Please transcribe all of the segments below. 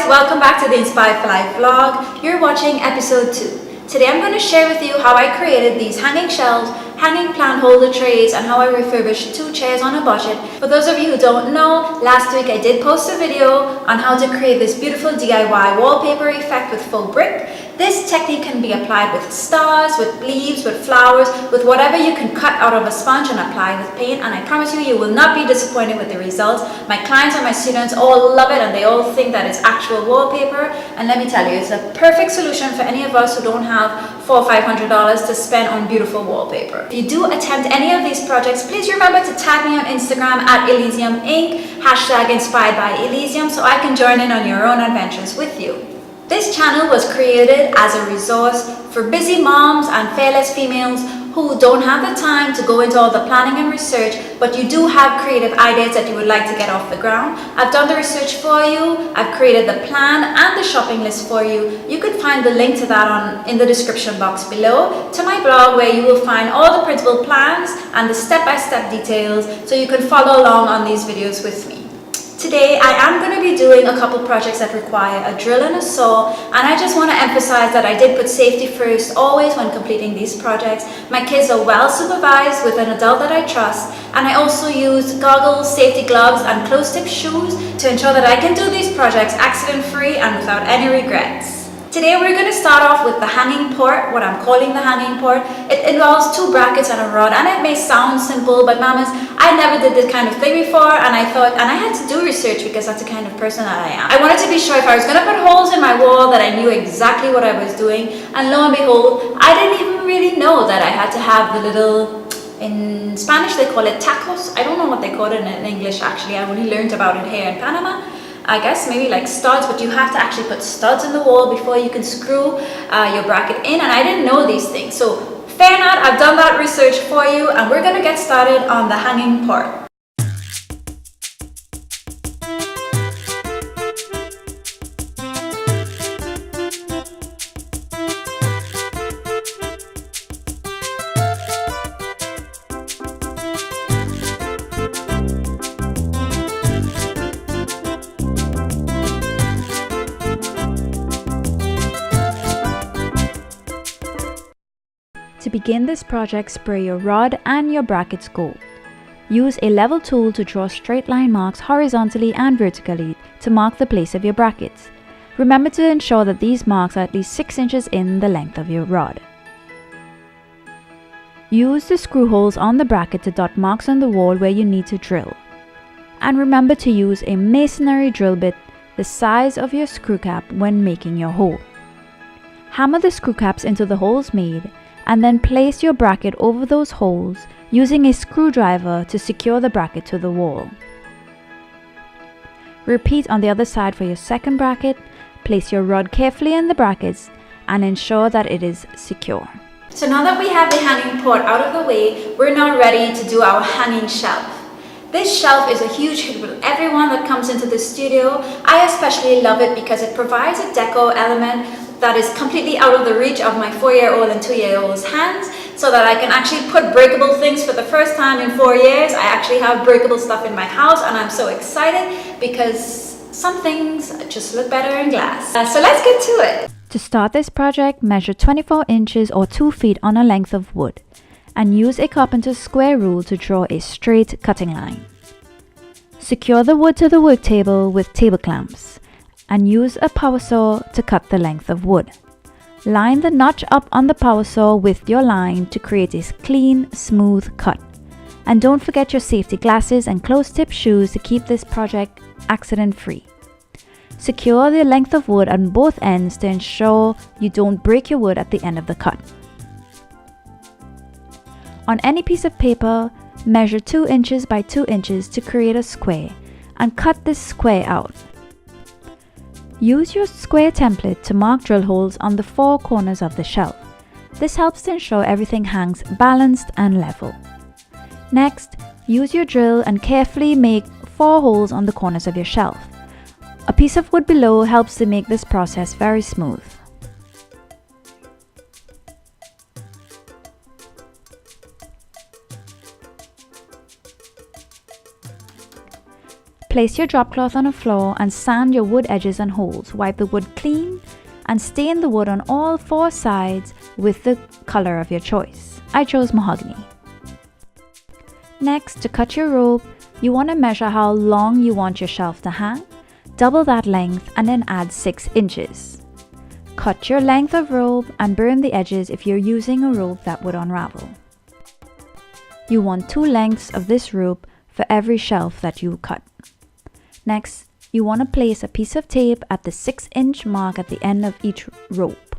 guys, welcome back to the Inspired for Life vlog. You're watching episode 2. Today I'm going to share with you how I created these hanging shelves, hanging plant holder trays, and how I refurbished 2 chairs on a budget. For those of you who don't know, last week I did post a video on how to create this beautiful DIY wallpaper effect with faux brick. This technique can be applied with stars, with leaves, with flowers, with whatever you can cut out of a sponge and apply with paint, and I promise you, you will not be disappointed with the results. My clients and my students all love it and they all think that it's actual wallpaper, and let me tell you, it's a perfect solution for any of us who don't have $400 or $500 to spend on beautiful wallpaper. If you do attempt any of these projects, please remember to tag me on Instagram at Elysium Inc, hashtag inspired by Elysium, so I can join in on your own adventures with you. This channel was created as a resource for busy moms and fearless females who don't have the time to go into all the planning and research, but you do have creative ideas that you would like to get off the ground. I've done the research for you, I've created the plan and the shopping list for you. You can find the link to that in the description box below to my blog, where you will find all the principal plans and the step-by-step details so you can follow along on these videos with me. Today I am going to be doing a couple projects that require a drill and a saw, and I just want to emphasize that I did put safety first always when completing these projects. My kids are well supervised with an adult that I trust, and I also used goggles, safety gloves and closed-tip shoes to ensure that I can do these projects accident-free and without any regrets. Today we're going to start off with the hanging port, what I'm calling the hanging port. It involves 2 brackets and a rod, and it may sound simple, but mamas, I never did this kind of thing before, and I had to do research because that's the kind of person that I am. I wanted to be sure if I was going to put holes in my wall that I knew exactly what I was doing, and lo and behold, I didn't even really know that I had to have the little, in Spanish they call it tacos. I don't know what they call it in English actually. I only learned about it here in Panama. I guess maybe like studs, but you have to actually put studs in the wall before you can screw your bracket in, and I didn't know these things. So fair not, I've done that research for you, and we're gonna get started on the hanging part. To begin this project, spray your rod and your brackets gold. Use a level tool to draw straight line marks horizontally and vertically to mark the place of your brackets. Remember to ensure that these marks are at least 6 inches in the length of your rod. Use the screw holes on the bracket to dot marks on the wall where you need to drill. And remember to use a masonry drill bit the size of your screw cap when making your hole. Hammer the screw caps into the holes made, and then place your bracket over those holes using a screwdriver to secure the bracket to the wall. Repeat on the other side for your second bracket. Place your rod carefully in the brackets and ensure that it is secure. So now that we have the hanging port out of the way, we're now ready to do our hanging shelf. This shelf is a huge hit with everyone that comes into the studio. I especially love it because it provides a decor element that is completely out of the reach of my 4-year-old and 2-year-old's hands, so that I can actually put breakable things for the first time in 4 years. I actually have breakable stuff in my house, and I'm so excited because some things just look better in glass. So let's get to it. To start this project, measure 24 inches or 2 feet on a length of wood, and use a carpenter's square rule to draw a straight cutting line. Secure the wood to the work table with table clamps, and use a power saw to cut the length of wood. Line the notch up on the power saw with your line to create a clean, smooth cut. And don't forget your safety glasses and closed-tip shoes to keep this project accident-free. Secure the length of wood on both ends to ensure you don't break your wood at the end of the cut. On any piece of paper, measure 2 inches by 2 inches to create a square, and cut this square out. Use your square template to mark drill holes on the 4 corners of the shelf. This helps to ensure everything hangs balanced and level. Next, use your drill and carefully make 4 holes on the corners of your shelf. A piece of wood below helps to make this process very smooth. Place your drop cloth on the floor and sand your wood edges and holes. Wipe the wood clean and stain the wood on all 4 sides with the color of your choice. I chose mahogany. Next, to cut your rope, you want to measure how long you want your shelf to hang. Double that length and then add 6 inches. Cut your length of rope and burn the edges if you're using a rope that would unravel. You want 2 lengths of this rope for every shelf that you cut. Next, you want to place a piece of tape at the 6-inch mark at the end of each rope.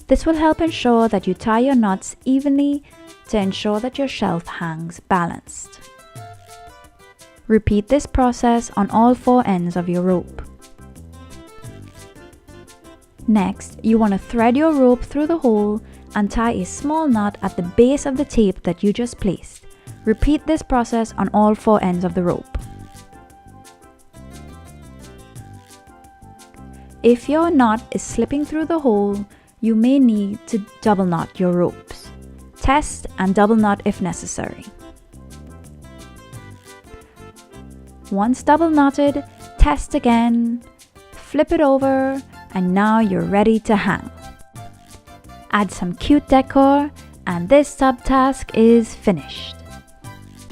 This will help ensure that you tie your knots evenly to ensure that your shelf hangs balanced. Repeat this process on all 4 ends of your rope. Next, you want to thread your rope through the hole and tie a small knot at the base of the tape that you just placed. Repeat this process on all 4 ends of the rope. If your knot is slipping through the hole, you may need to double knot your ropes. Test and double knot if necessary. Once double knotted, test again, flip it over, and now you're ready to hang. Add some cute decor, and this subtask is finished.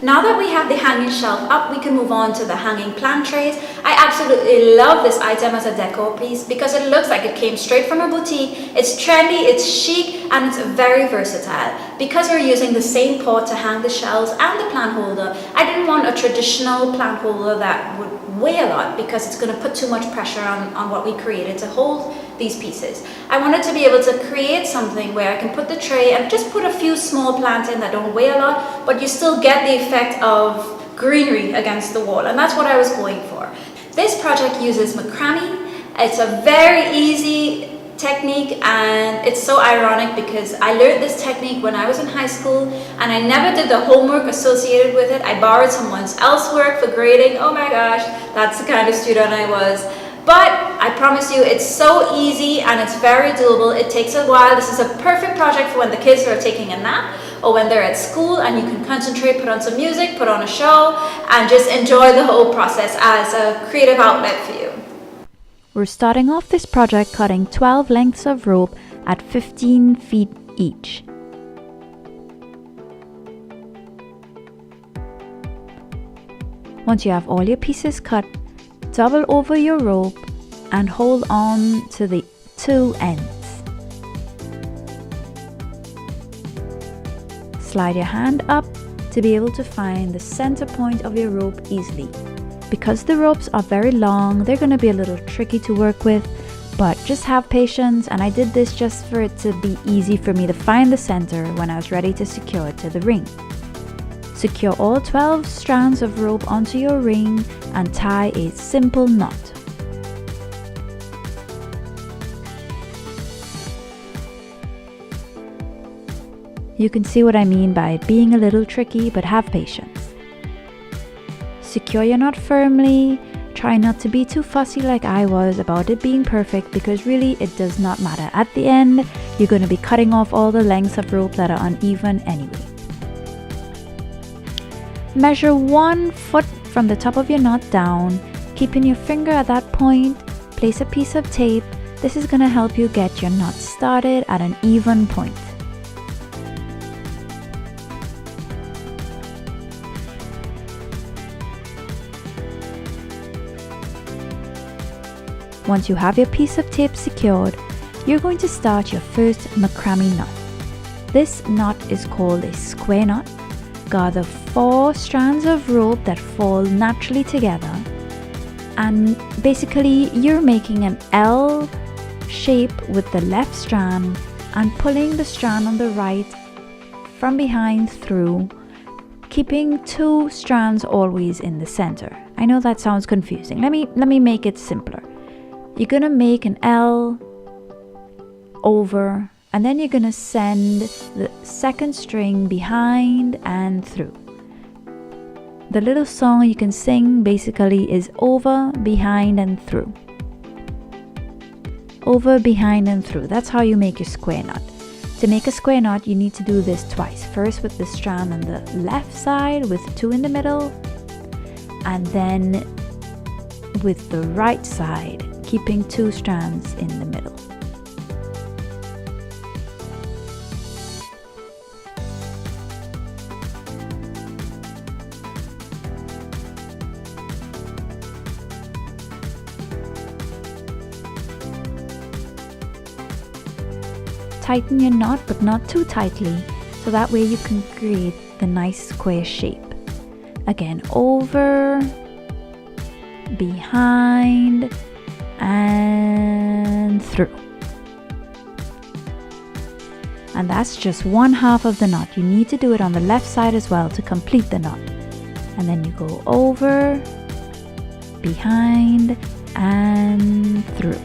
Now that we have the hanging shelf up, we can move on to the hanging plant trays. I absolutely love this item as a decor piece because it looks like it came straight from a boutique. It's trendy, it's chic, and it's very versatile. Because we're using the same pot to hang the shelves and the plant holder, I didn't want a traditional plant holder that would weigh a lot because it's going to put too much pressure on what we created to hold these pieces. I wanted to be able to create something where I can put the tray and just put a few small plants in that don't weigh a lot, but you still get the effect of greenery against the wall, and that's what I was going for. This project uses macrame. It's a very easy technique, and it's so ironic because I learned this technique when I was in high school and I never did the homework associated with it. I borrowed someone else's work for grading. Oh my gosh, that's the kind of student I was. But I promise you, it's so easy and it's very doable. It takes a while. This is a perfect project for when the kids are taking a nap or when they're at school and you can concentrate, put on some music, put on a show, and just enjoy the whole process as a creative outlet for you. We're starting off this project cutting 12 lengths of rope at 15 feet each. Once you have all your pieces cut, double over your rope and hold on to the 2 ends. Slide your hand up to be able to find the center point of your rope easily. Because the ropes are very long, they're going to be a little tricky to work with, but just have patience, and I did this just for it to be easy for me to find the center when I was ready to secure it to the ring. Secure all 12 strands of rope onto your ring and tie a simple knot. You can see what I mean by it being a little tricky, but have patience. Secure your knot firmly. Try not to be too fussy like I was about it being perfect, because really it does not matter. At the end, you're going to be cutting off all the lengths of rope that are uneven anyway. Measure 1 foot from the top of your knot down, keeping your finger at that point. Place a piece of tape. This is going to help you get your knot started at an even point. Once you have your piece of tape secured, you're going to start your first macrame knot. This knot is called a square knot. Gather 4 strands of rope that fall naturally together, and basically you're making an L shape with the left strand and pulling the strand on the right from behind through, keeping 2 strands always in the center. I know that sounds confusing. Let me make it simpler. You're gonna make an L over, and then you're gonna send the second string behind and through. The little song you can sing basically is over, behind, and through. Over, behind, and through. That's how you make your square knot. To make a square knot, you need to do this twice. First with the strand on the left side with 2 in the middle, and then with the right side, keeping 2 strands in the middle. Tighten your knot, but not too tightly, so that way you can create the nice square shape. Again, over, behind, and through. And that's just 1/2 of the knot. You need to do it on the left side as well to complete the knot. And then you go over, behind, and through.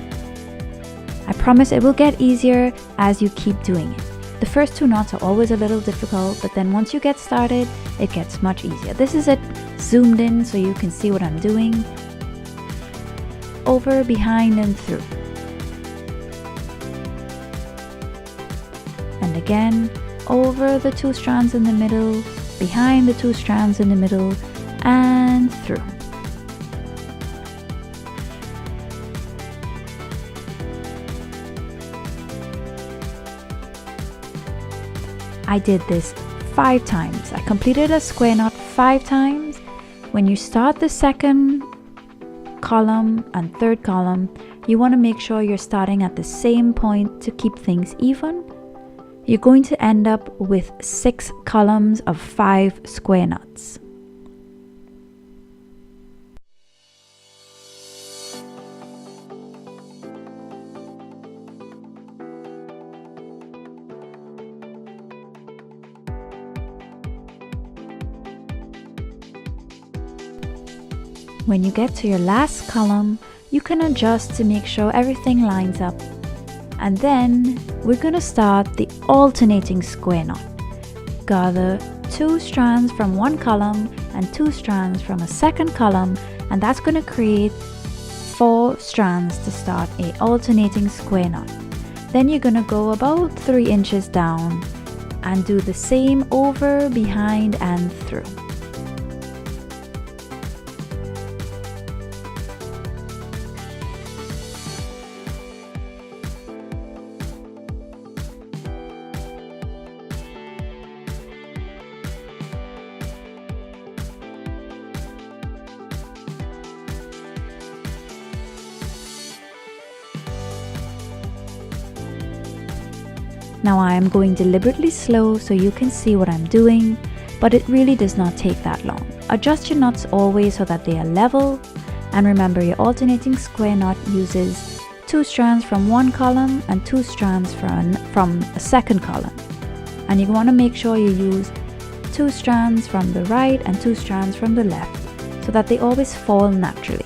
I promise it will get easier as you keep doing it. The first 2 knots are always a little difficult, but then once you get started, it gets much easier. This is it zoomed in so you can see what I'm doing. Over, behind, and through. And again, over the 2 strands in the middle, behind the 2 strands in the middle, and through. I did this 5 times. I completed a square knot 5 times. When you start the second column and third column, you want to make sure you're starting at the same point to keep things even. You're going to end up with 6 columns of 5 square knots. When you get to your last column, you can adjust to make sure everything lines up. And then we're going to start the alternating square knot. Gather 2 strands from one column and 2 strands from a second column, and that's going to create 4 strands to start a alternating square knot. Then you're going to go about 3 inches down and do the same over, behind, and through. Now I am going deliberately slow so you can see what I'm doing, but it really does not take that long. Adjust your knots always so that they are level, and remember your alternating square knot uses 2 strands from one column and 2 strands from a second column. And you want to make sure you use 2 strands from the right and 2 strands from the left so that they always fall naturally.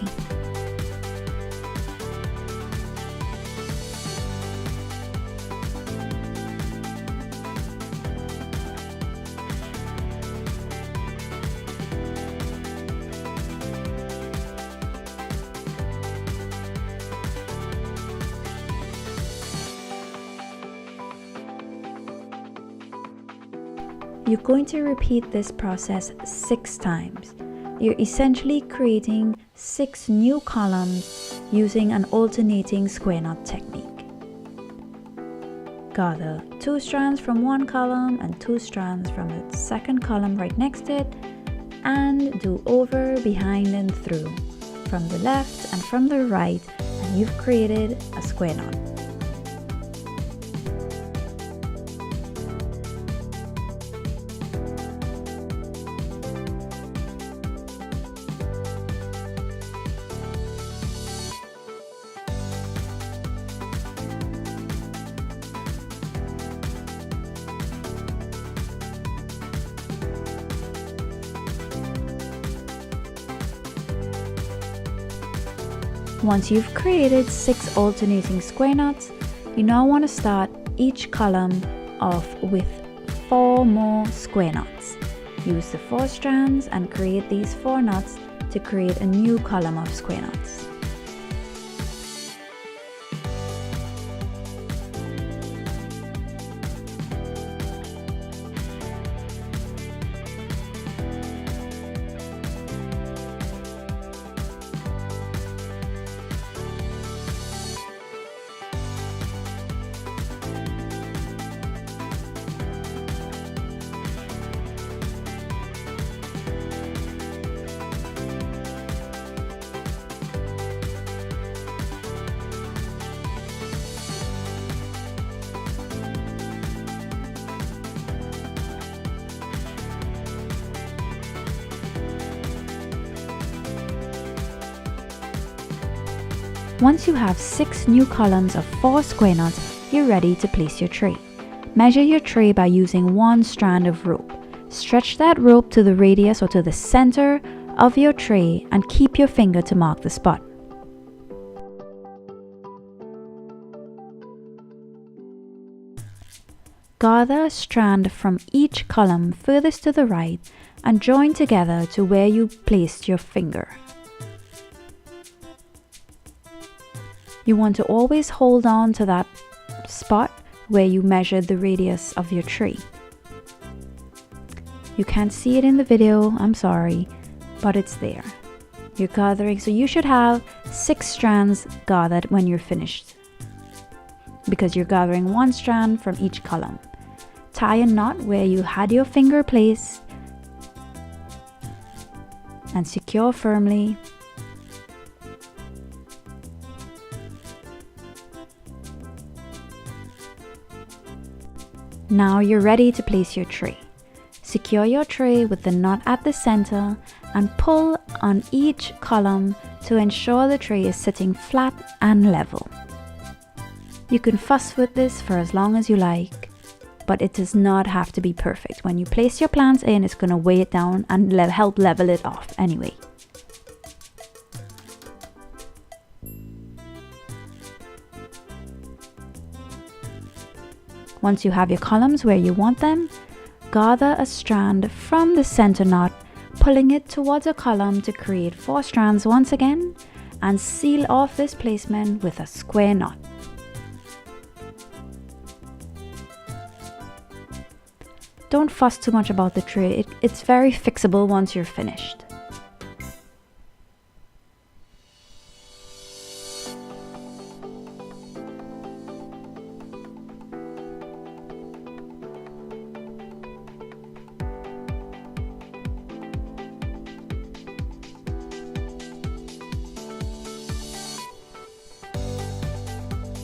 You're going to repeat this process 6 times. You're essentially creating 6 new columns using an alternating square knot technique. Gather 2 strands from one column and 2 strands from the second column right next to it, and do over, behind, and through from the left and from the right, and you've created a square knot. Once you've created 6 alternating square knots, you now want to start each column off with 4 more square knots. Use the 4 strands and create these 4 knots to create a new column of square knots. Once you have 6 new columns of 4 square knots, you're ready to place your tray. Measure your tray by using one strand of rope. Stretch that rope to the radius or to the center of your tray and keep your finger to mark the spot. Gather a strand from each column furthest to the right and join together to where you placed your finger. You want to always hold on to that spot where you measured the radius of your tree. You can't see it in the video, I'm sorry, but it's there. You're gathering, so you should have 6 strands gathered when you're finished, because you're gathering one strand from each column. Tie a knot where you had your finger placed and secure firmly. Now you're ready to place your tray. Secure your tray with the knot at the center and pull on each column to ensure the tray is sitting flat and level. You can fuss with this for as long as you like, but it does not have to be perfect. When you place your plants in, it's going to weigh it down and help level it off anyway. Once you have your columns where you want them, gather a strand from the center knot, pulling it towards a column to create 4 strands once again, and seal off this placement with a square knot. Don't fuss too much about the tray, it's very fixable once you're finished.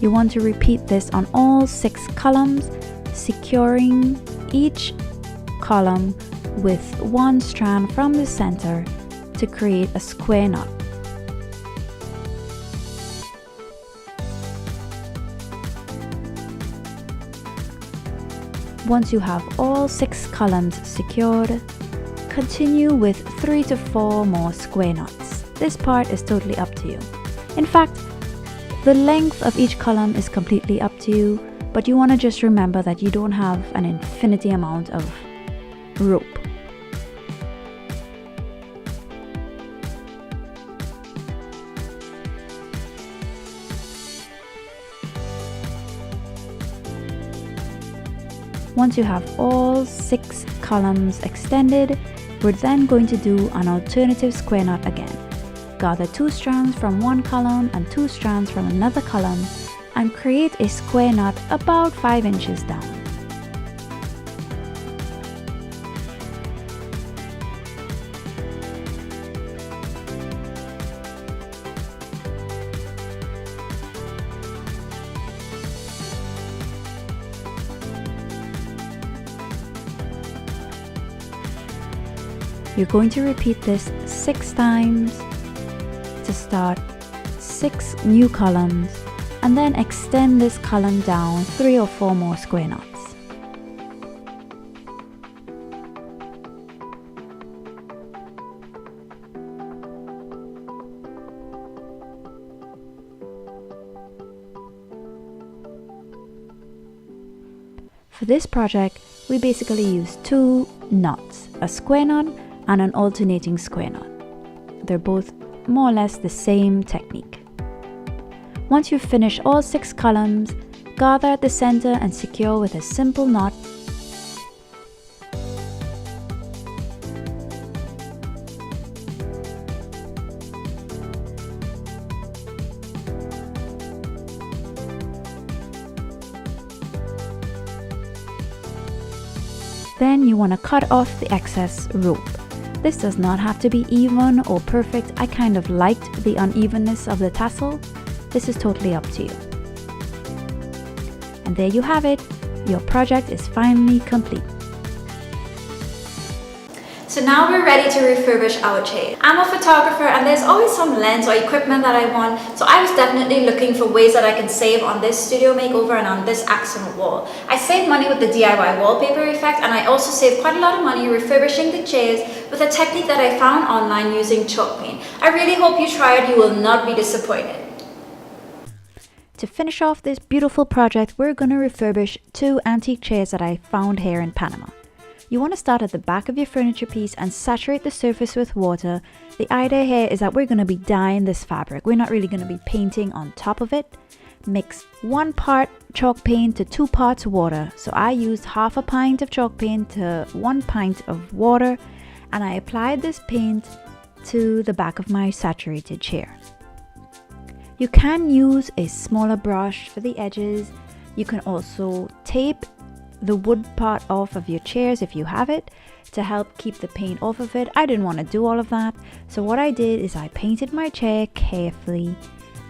You want to repeat this on all 6 columns, securing each column with one strand from the center to create a square knot. Once you have all 6 columns secured, continue with 3 to 4 more square knots. This part is totally up to you. In fact, the length of each column is completely up to you, but you want to just remember that you don't have an infinity amount of rope. Once you have all 6 columns extended, we're then going to do an alternative square knot again. Gather 2 strands from one column and 2 strands from another column and create a square knot about 5 inches down. You're going to repeat this 6 times to start 6 new columns, and then extend this column down 3 or 4 more square knots. For this project, we basically use 2 knots, a square knot and an alternating square knot. They're both more or less the same technique. Once you finish all 6 columns, gather at the center and secure with a simple knot. Then you want to cut off the excess rope. This does not have to be even or perfect. I kind of liked the unevenness of the tassel. This is totally up to you. And there you have it. Your project is finally complete. So So now we're ready to refurbish our chair. I'm a photographer and there's always some lens or equipment that I want, so I was definitely looking for ways that I can save on this studio makeover and on this accent wall. I saved money with the DIY wallpaper effect, and I also saved quite a lot of money refurbishing the chairs with a technique that I found online using chalk paint. I really hope you try it, you will not be disappointed. To finish off this beautiful project, we're going to refurbish 2 antique chairs that I found here in Panama. You want to start at the back of your furniture piece and saturate the surface with water. The idea here is that we're going to be dyeing this fabric. We're not really going to be painting on top of it. Mix 1 part chalk paint to 2 parts water. So I used half a pint of chalk paint to 1 pint of water, and I applied this paint to the back of my saturated chair. You can use a smaller brush for the edges. You can also tape the wood part off of your chairs if you have it to help keep the paint off of it. I didn't want to do all of that, so what I did is I painted my chair carefully,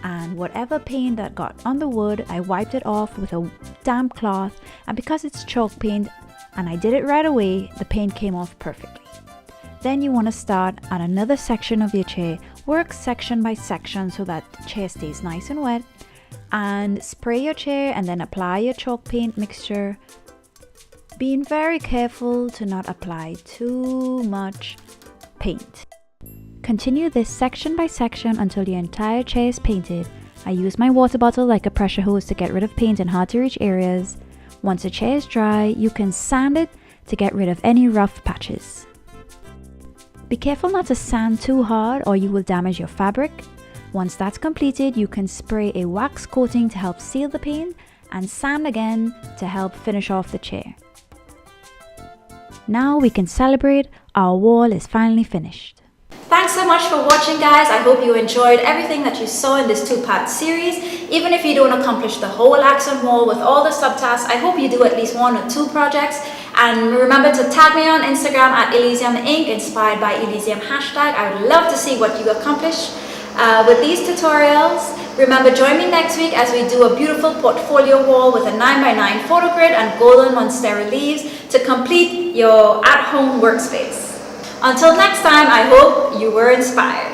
and whatever paint that got on the wood, I wiped it off with a damp cloth, and because it's chalk paint and I did it right away, the paint came off perfectly. Then you want to start on another section of your chair. Work section by section so that the chair stays nice and wet, and spray your chair and then apply your chalk paint mixture, being very careful to not apply too much paint. Continue this section by section until your entire chair is painted. I use my water bottle like a pressure hose to get rid of paint in hard to reach areas. Once the chair is dry, you can sand it to get rid of any rough patches. Be careful not to sand too hard or you will damage your fabric. Once that's completed, you can spray a wax coating to help seal the paint and sand again to help finish off the chair. Now we can celebrate, our wall is finally finished. Thanks so much for watching, guys. I hope you enjoyed everything that you saw in this 2-part series. Even if you don't accomplish the whole accent wall with all the subtasks, I hope you do at least 1 or 2 projects. And remember to tag me on Instagram at Elysium Inc, inspired by Elysium hashtag. I would love to see what you accomplish with these tutorials. Remember, join me next week as we do a beautiful portfolio wall with a 9x9 photo grid and golden monstera leaves to complete your at-home workspace. Until next time, I hope you were inspired.